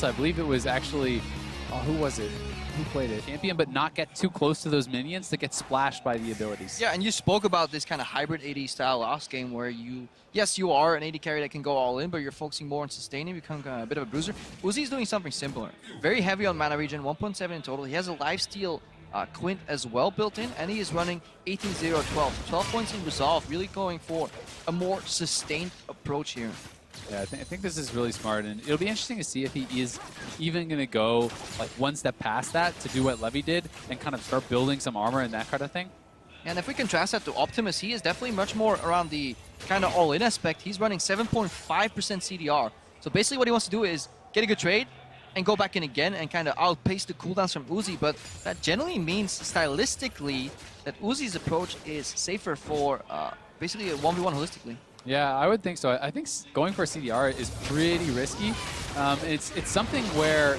I believe it was actually, oh, who was it? Who played it? Champion, but not get too close to those minions to get splashed by the abilities. Yeah, and you spoke about this kind of hybrid AD style last game where yes, you are an AD carry that can go all in, but you're focusing more on sustaining, becoming a bit of a bruiser. Uzi's doing something similar. Very heavy on mana regen, 1.7 in total. He has a lifesteal Quint as well built in, and he is running 18-0-12. 12 points in resolve, really going for a more sustained approach here. Yeah, I think this is really smart, and it'll be interesting to see if he is even going to go like one step past that to do what Levy did and kind of start building some armor and that kind of thing. And if we contrast that to Optimus, he is definitely much more around the kind of all-in aspect. He's running 7.5% CDR. So basically what he wants to do is get a good trade and go back in again and kind of outpace the cooldowns from Uzi, but that generally means stylistically that Uzi's approach is safer for basically a 1v1 holistically. Yeah, I would think so. I think going for a CDR is pretty risky. It's something where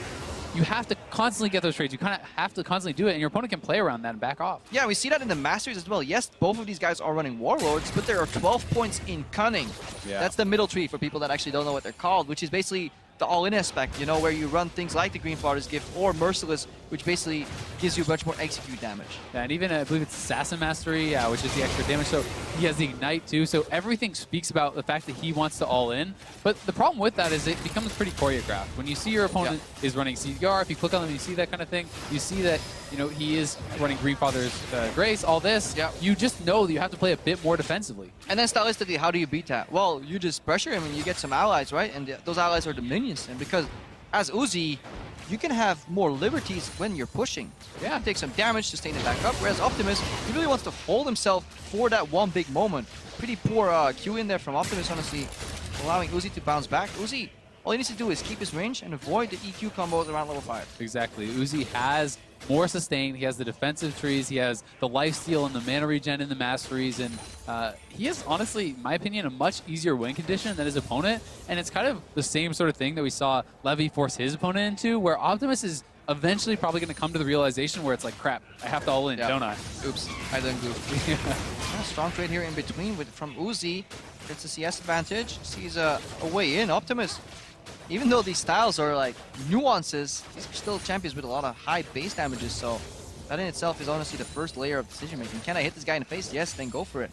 you have to constantly get those trades. You kind of have to constantly do it, and your opponent can play around that and back off. Yeah, we see that in the Masters as well. Yes, both of these guys are running Warlords, but there are 12 points in Cunning. Yeah. That's the middle tree for people that actually don't know what they're called, which is basically the all-in aspect, you know, where you run things like the Green Flowers Gift or Merciless, which basically gives you much more execute damage. Yeah, and even I believe it's Assassin Mastery, which is the extra damage. So he has the Ignite too. So everything speaks about the fact that he wants to all in. But the problem with that is it becomes pretty choreographed. When you see your opponent is running CDR, if you click on them, you see that kind of thing. You see that, you know, he is running Greenfather's Grace, all this. You just know that you have to play a bit more defensively. And then stylistically, how do you beat that? Well, you just pressure him and you get some allies, right? And those allies are the minions. And because as Uzi, you can have more liberties when you're pushing. You can take some damage, sustain it back up, whereas Optimus, he really wants to hold himself for that one big moment. Pretty poor Q in there from Optimus, honestly, allowing Uzi to bounce back. Uzi, all he needs to do is keep his range and avoid the EQ combos around level 5. Exactly. Uzi has more sustain. He has the defensive trees. He has the lifesteal and the mana regen in the masteries. And he is, honestly, in my opinion, a much easier win condition than his opponent. And it's kind of the same sort of thing that we saw Levy force his opponent into, where Optimus is eventually probably going to come to the realization where it's like, crap, I have to all in, don't I? Oops, I done goofed. Strong trade here in between from Uzi. Gets the CS advantage. Sees a way in. Optimus, even though these styles are like nuances, these are still champions with a lot of high base damages, so that in itself is honestly the first layer of decision making. Can I hit this guy in the face? Yes, then go for it.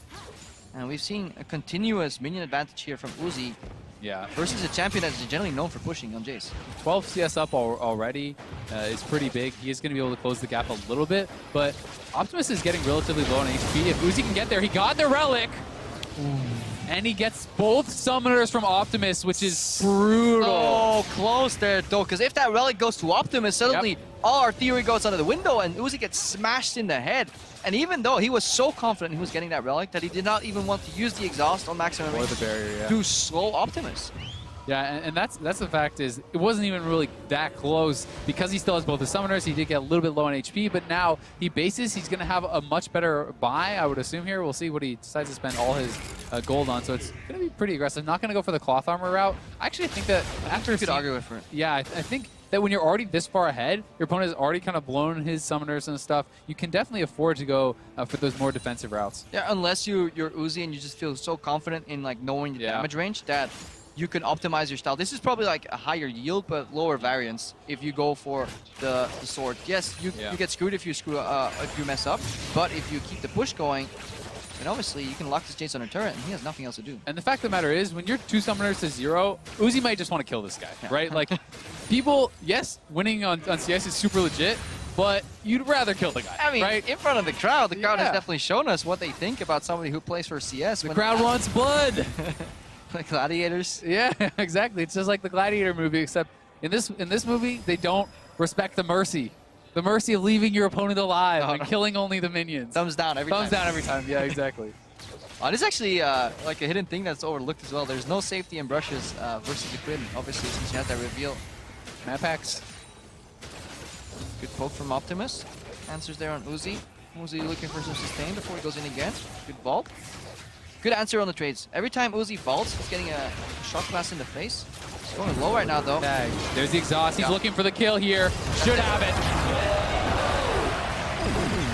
And we've seen a continuous minion advantage here from Uzi. Yeah. Versus a champion that's generally known for pushing on Jace. 12 CS up already is pretty big. He is going to be able to close the gap a little bit, but Optimus is getting relatively low on HP. If Uzi can get there, he got the Relic! And he gets both summoners from Optimus, which is brutal. Oh, close there, though, because if that Relic goes to Optimus, suddenly all our theory goes out of the window, and Uzi gets smashed in the head. And even though he was so confident he was getting that Relic that he did not even want to use the exhaust on maximum range the barrier, to slow Optimus. Yeah, and that's the fact is, it wasn't even really that close because he still has both the summoners. He did get a little bit low on HP, but now he bases. He's going to have a much better buy, I would assume here. We'll see what he decides to spend all his gold on. So it's going to be pretty aggressive. Not going to go for the cloth armor route. I actually think that after... You could argue with it. Yeah, I think that when you're already this far ahead, your opponent has already kind of blown his summoners and stuff, you can definitely afford to go for those more defensive routes. Yeah, unless you're Uzi and you just feel so confident in like knowing the damage range that you can optimize your style. This is probably like a higher yield but lower variance if you go for the sword. Yes, you get screwed if you mess up, but if you keep the push going, then obviously you can lock this Jace on a turret and he has nothing else to do. And the fact of the matter is, when you're 2 summoners to 0, Uzi might just want to kill this guy, right? Like, people, yes, winning on CS is super legit, but you'd rather kill the guy, I mean, right? in front of the crowd has definitely shown us what they think about somebody who plays for CS. The crowd wants blood! Like gladiators. Yeah, exactly. It's just like the Gladiator movie, except in this movie, they don't respect the mercy. The mercy of leaving your opponent alive and killing only the minions. Thumbs down every time. Thumbs down every time, yeah, exactly. This is actually like a hidden thing that's overlooked as well. There's no safety in brushes versus the Quinn, obviously, since you have that reveal. Map hacks. Good poke from Optimus. Answers there on Uzi. Uzi looking for some sustain before he goes in again. Good vault. Good answer on the trades. Every time Uzi vaults, he's getting a shot blast in the face. He's going low right now, though. There's the exhaust. He's looking for the kill here. Should have it.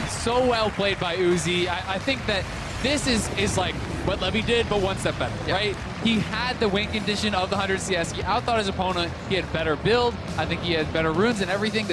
So well played by Uzi. I think that this is like what Levy did, but one step better, right? He had the win condition of the 100 CS. He outthought his opponent. He had better build. I think he had better runes and everything.